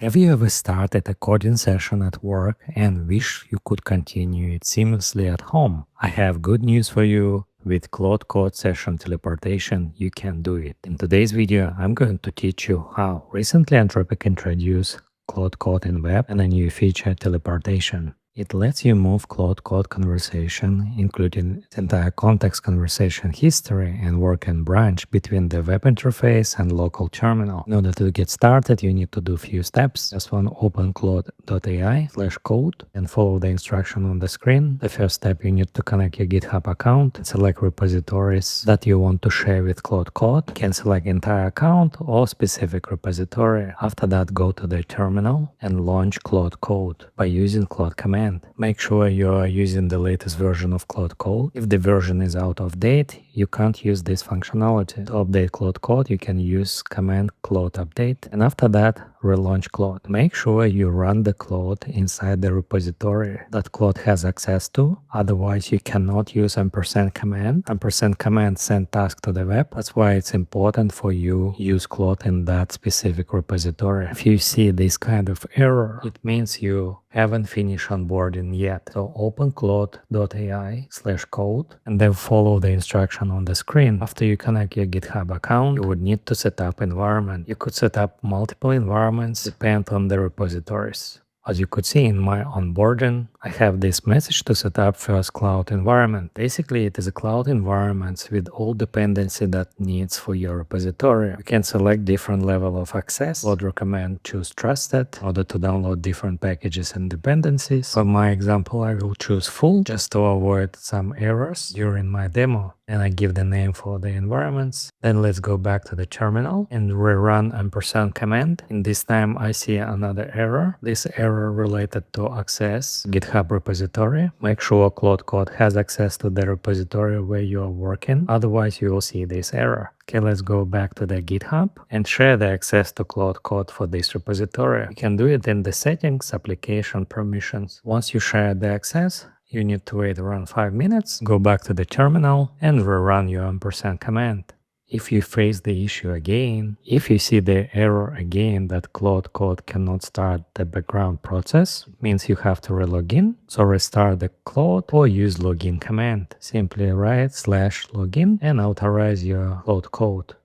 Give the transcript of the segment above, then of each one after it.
Have you ever started a coding session at work and wish you could continue it seamlessly at home? I have good news for you. With Claude Code Session Teleportation, you can do it. In today's video, I'm going to teach you how recently Anthropic introduced Claude Code in web and a new feature, Teleportation. It lets you move Claude Code conversation, including the entire context conversation history and work and branch between the web interface and local terminal. In order to get started, you need to do a few steps. Just one, open claude.ai/code and follow the instruction on the screen. The first step, you need to connect your GitHub account and select repositories that you want to share with Claude Code. You can select entire account or specific repository. After that, go to the terminal and launch Claude Code by using Claude command. Make sure you are using the latest version of Claude Code. If the version is out of date, you can't use this functionality. To update Claude Code, you can use command Claude update, and after that, relaunch Claude. Make sure you run the Claude inside the repository that Claude has access to. Otherwise, you cannot use ampersand command. Ampersand command send task to the web. That's why it's important for you use Claude in that specific repository. If you see this kind of error, it means you haven't finished onboarding yet. So open claude.ai/code and then follow the instruction on the screen. After you connect your GitHub account, you would need to set up environment. You could set up multiple environments, depend on the repositories. As you could see in my onboarding, I have this message to set up first cloud environment. Basically, it is a cloud environment with all dependency that needs for your repository. You can select different level of access. I would recommend choose trusted in order to download different packages and dependencies. For my example, I will choose full just to avoid some errors during my demo. And I give the name for the environments. Then let's go back to the terminal and rerun ampersand command. In this time, I see another error. This error related to access GitHub repository. Make sure Claude Code has access to the repository where you are working. Otherwise, you will see this error. Okay, let's go back to the GitHub and share the access to Claude Code for this repository. You can do it in the settings, application permissions. Once you share the access, you need to wait around 5 minutes, go back to the terminal and rerun your ampersand command. If you face the issue again, if you see the error again that Claude Code cannot start the background process, it means you have to relog in. So restart the Claude or use login command. Simply write /login and authorize your Claude Code.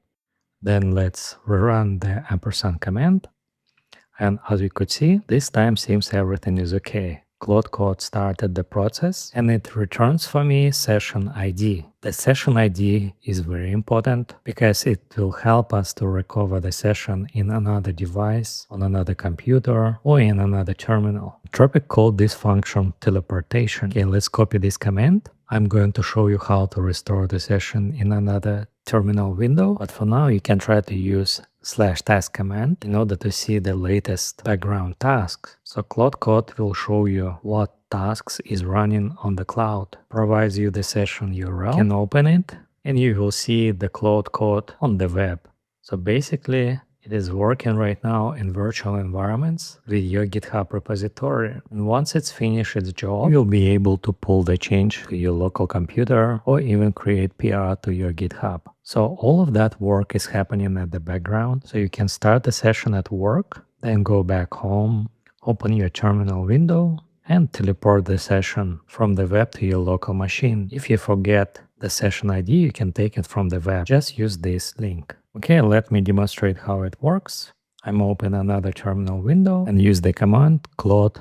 Then let's rerun the ampersand command. And as we could see, this time seems everything is okay. Claude Code started the process and it returns for me session ID. The session ID is very important because it will help us to recover the session in another device, on another computer, or in another terminal. Anthropic called this function teleportation. Okay, let's copy this command. I'm going to show you how to restore the session in another terminal window, but for now you can try to use /task command in order to see the latest background tasks. So Claude Code will show you what tasks is running on the cloud, provides you the session URL, you can open it, and you will see the Claude Code on the web. So basically, it is working right now in virtual environments with your GitHub repository. And once it's finished its job, you'll be able to pull the change to your local computer or even create PR to your GitHub. So all of that work is happening at the background. So you can start the session at work, then go back home, open your terminal window, and teleport the session from the web to your local machine. If you forget the session ID, you can take it from the web. Just use this link. Okay, let me demonstrate how it works. I'm open another terminal window and use the command claude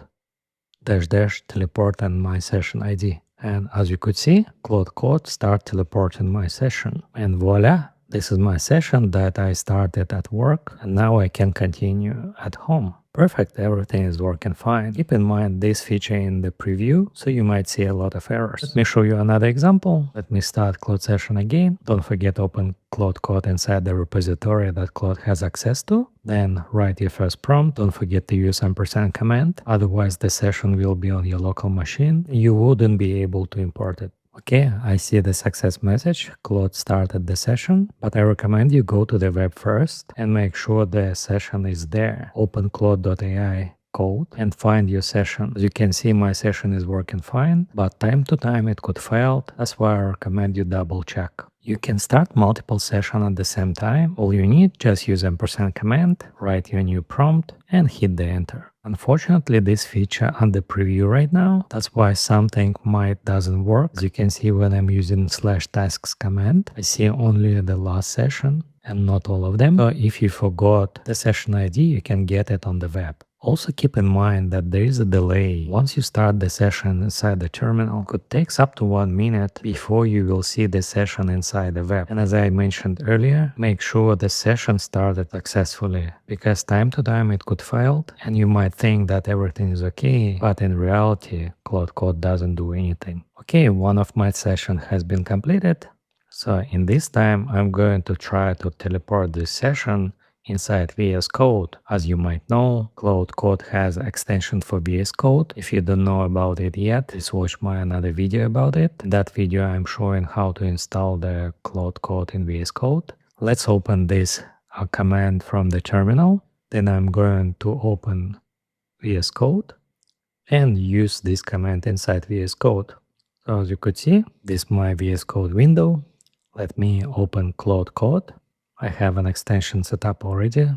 --teleport and my session ID. And as you could see, Claude Code start teleporting my session. And voila, this is my session that I started at work and now I can continue at home. Perfect, everything is working fine. Keep in mind this feature in the preview, so you might see a lot of errors. Let me show you another example. Let me start Claude session again. Don't forget open Claude Code inside the repository that Claude has access to. Then write your first prompt. Don't forget to use ampersand command. Otherwise the session will be on your local machine. You wouldn't be able to import it. Okay, I see the success message. Claude started the session, but I recommend you go to the web first and make sure the session is there. Open claude.ai code and find your session. As you can see, my session is working fine, but time to time it could fail. That's why I recommend you double check. You can start multiple sessions at the same time. All you need, just use ampersand command, write your new prompt, and hit the enter. Unfortunately, this feature under preview right now. That's why something might doesn't work. As you can see, when I'm using /tasks command, I see only the last session and not all of them. So if you forgot the session ID, you can get it on the web. Also keep in mind that there is a delay. Once you start the session inside the terminal, it could take up to 1 minute before you will see the session inside the web. And as I mentioned earlier, make sure the session started successfully, because time to time it could fail and you might think that everything is okay, but in reality, Claude Code doesn't do anything. Okay, one of my sessions has been completed. So in this time, I'm going to try to teleport this session inside VS Code. As you might know, Claude Code has extension for VS Code. If you don't know about it yet, please watch my another video about it. In that video, I'm showing how to install the Claude Code in VS Code. Let's open this command from the terminal. Then I'm going to open VS Code and use this command inside VS Code. So as you could see, this is my VS Code window. Let me open Claude Code. I have an extension set up already.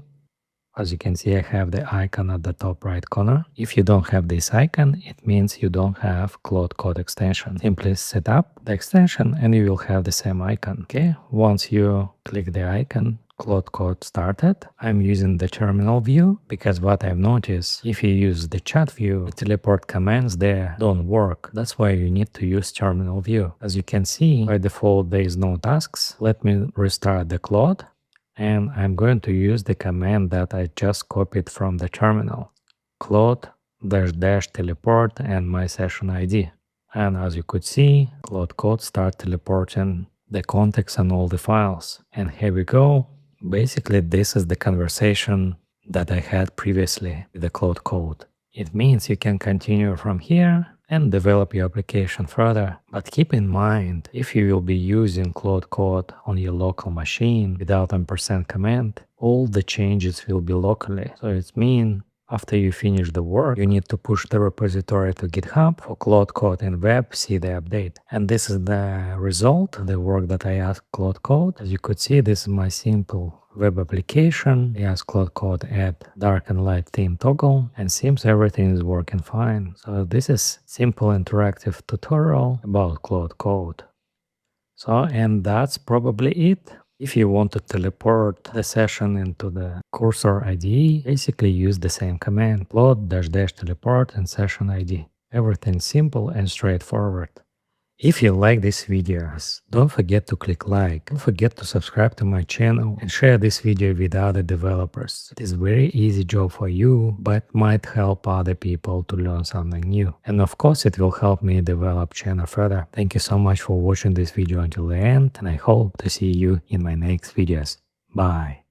As you can see, I have the icon at the top right corner. If you don't have this icon, it means you don't have Claude Code extension. Simply set up the extension and you will have the same icon. Okay, once you click the icon, Claude Code started. I'm using the terminal view because what I've noticed, if you use the chat view, the teleport commands there don't work. That's why you need to use terminal view. As you can see, by default there is no tasks. Let me restart the Claude. And I'm going to use the command that I just copied from the terminal. Claude -- teleport and my session ID. And as you could see, Claude Code start teleporting the context and all the files. And here we go. Basically, this is the conversation that I had previously with the Claude Code. It means you can continue from here and develop your application further. But keep in mind, if you will be using Claude Code on your local machine without ampersand command, all the changes will be locally. So it means after you finish the work, you need to push the repository to GitHub for Claude Code and web, see the update. And this is the result, the work that I asked Claude Code. As you could see, this is my simple web application. I asked Claude Code add dark and light theme toggle, and seems everything is working fine. So this is simple interactive tutorial about Claude Code. So, and that's probably it. If you want to teleport the session into the Cursor IDE, basically use the same command, Claude -- teleport and session ID. Everything simple and straightforward. If you like these videos, don't forget to click like, don't forget to subscribe to my channel and share this video with other developers. It is a very easy job for you, but might help other people to learn something new. And of course, it will help me develop channel further. Thank you so much for watching this video until the end, and I hope to see you in my next videos. Bye.